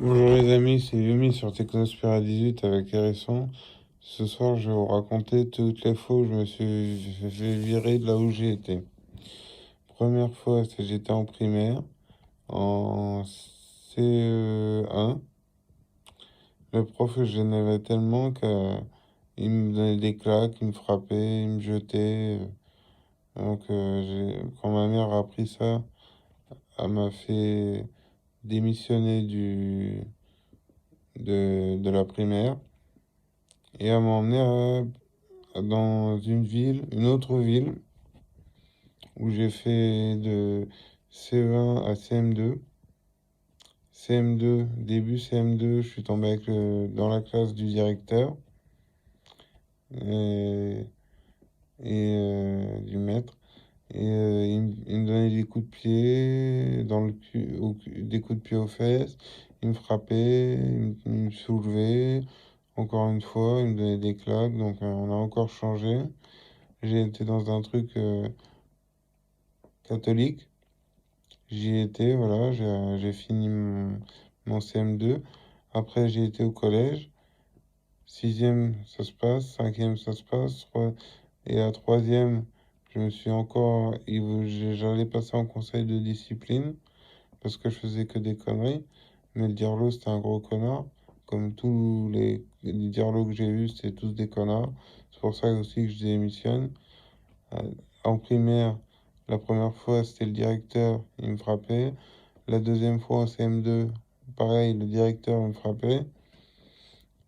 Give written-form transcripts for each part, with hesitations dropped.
Bonjour les amis, c'est Yumi sur Technospira 18 avec Hérisson. Ce soir, je vais vous raconter toutes les fois où je me suis fait virer de là où j'ai été. Première fois, c'est j'étais en primaire, en CE1. Le prof, je l'énervais tellement qu'il me donnait des claques, il me frappait, il me jetait. Quand ma mère a appris ça, elle m'a fait démissionner de la primaire et elle m'a emmené dans une autre ville, où j'ai fait de CE1 à CM2. CM2, début CM2, je suis tombé dans la classe du directeur et, du maître. Il me donnait des coups de pied dans le cul, des coups de pied aux fesses. Il me frappait, il me soulevait. Encore une fois, il me donnait des claques. Donc on a encore changé. J'ai été dans un truc catholique. J'y étais, voilà, j'ai fini mon CM2. Après, j'ai été au collège. Sixième, ça se passe. Cinquième, ça se passe. Et la troisième, je me suis encore... J'allais passer en conseil de discipline parce que je faisais que des conneries. Mais le Dirlo, c'était un gros connard. Comme tous les Dirlos que j'ai eus, c'était tous des connards. C'est pour ça aussi que je démissionne. Euh, En primaire, la première fois, c'était le directeur, il me frappait. La deuxième fois, en CM2, pareil, le directeur me frappait.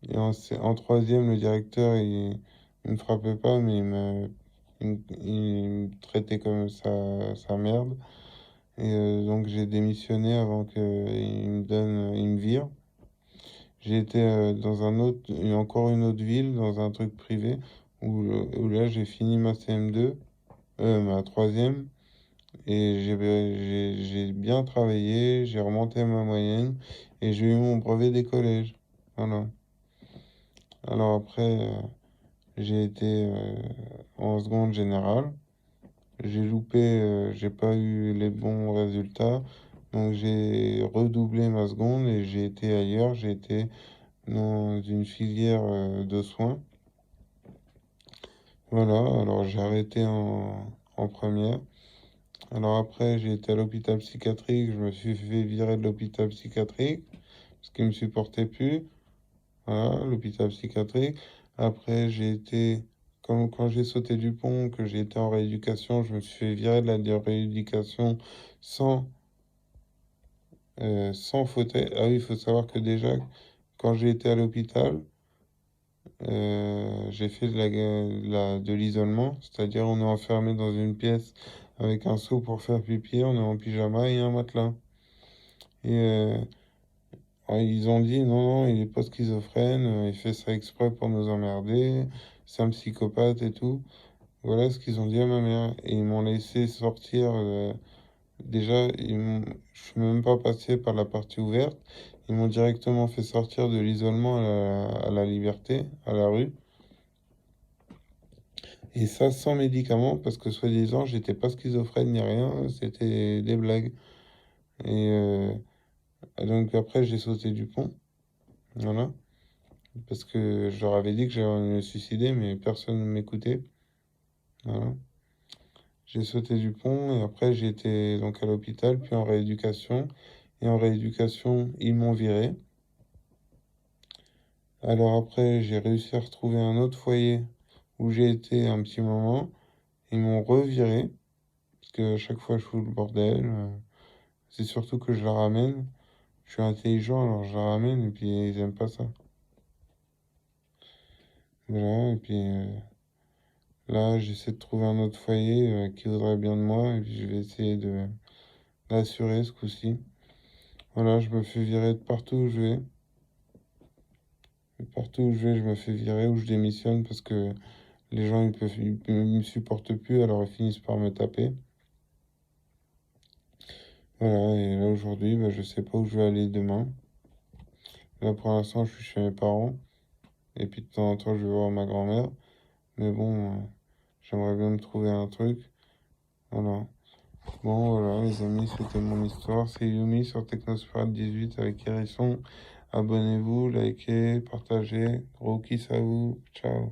Et en troisième, le directeur, il me frappait pas, mais il me traitait comme sa merde. Donc j'ai démissionné avant qu'il il me vire. J'ai été encore une autre ville, dans un truc privé, où là j'ai fini ma CM2, ma troisième. Et j'ai bien travaillé, j'ai remonté ma moyenne et j'ai eu mon brevet des collèges. Voilà. Alors après, j'ai été en seconde générale. J'ai pas eu les bons résultats. Donc j'ai redoublé ma seconde et j'ai été ailleurs. J'ai été dans une filière de soins. Voilà, alors j'ai arrêté en première. Alors après, j'ai été à l'hôpital psychiatrique, je me suis fait virer de l'hôpital psychiatrique parce qu'il me supportait plus. Voilà, l'hôpital psychiatrique. Après, comme quand j'ai sauté du pont, que j'ai été en rééducation, je me suis fait virer de la rééducation sans, sans fauteuil. Ah oui, il faut savoir que déjà, quand j'ai été à l'hôpital, j'ai fait de l'isolement, c'est-à-dire on est enfermé dans une pièce avec un seau pour faire pipi, on est en pyjama et un matelas. Et ils ont dit non, non, il est pas schizophrène, il fait ça exprès pour nous emmerder, c'est un psychopathe et tout. Voilà ce qu'ils ont dit à ma mère. Et ils m'ont laissé sortir. Déjà, je suis même pas passé par la partie ouverte. Ils m'ont directement fait sortir de l'isolement à la liberté, à la rue. Et ça sans médicaments, parce que soi-disant, j'étais pas schizophrène ni rien, c'était des blagues. Et donc après, j'ai sauté du pont. Voilà. Parce que je leur avais dit que j'allais me suicider, mais personne ne m'écoutait. Voilà. J'ai sauté du pont et après j'ai été donc à l'hôpital, puis en rééducation. Et en rééducation, ils m'ont viré. Alors après, j'ai réussi à retrouver un autre foyer où j'ai été un petit moment. Ils m'ont reviré, parce que à chaque fois je fous le bordel. C'est surtout que je la ramène. Je suis intelligent, alors je la ramène et puis ils aiment pas ça. Voilà, et puis là, j'essaie de trouver un autre foyer qui voudrait bien de moi, et puis je vais essayer de l'assurer ce coup-ci. Voilà, je me fais virer de partout où je vais. Partout où je vais, je me fais virer ou je démissionne parce que les gens ils me supportent plus, alors ils finissent par me taper. Voilà, et là aujourd'hui, bah, je sais pas où je vais aller demain. Là pour l'instant, je suis chez mes parents, et puis de temps en temps, je vais voir ma grand-mère. Mais bon, j'aimerais bien me trouver un truc. Voilà. Bon, voilà, les amis, c'était mon histoire. C'est Yumi sur Technosphère 18 avec Hérisson. Abonnez-vous, likez, partagez. Gros kiss à vous. Ciao.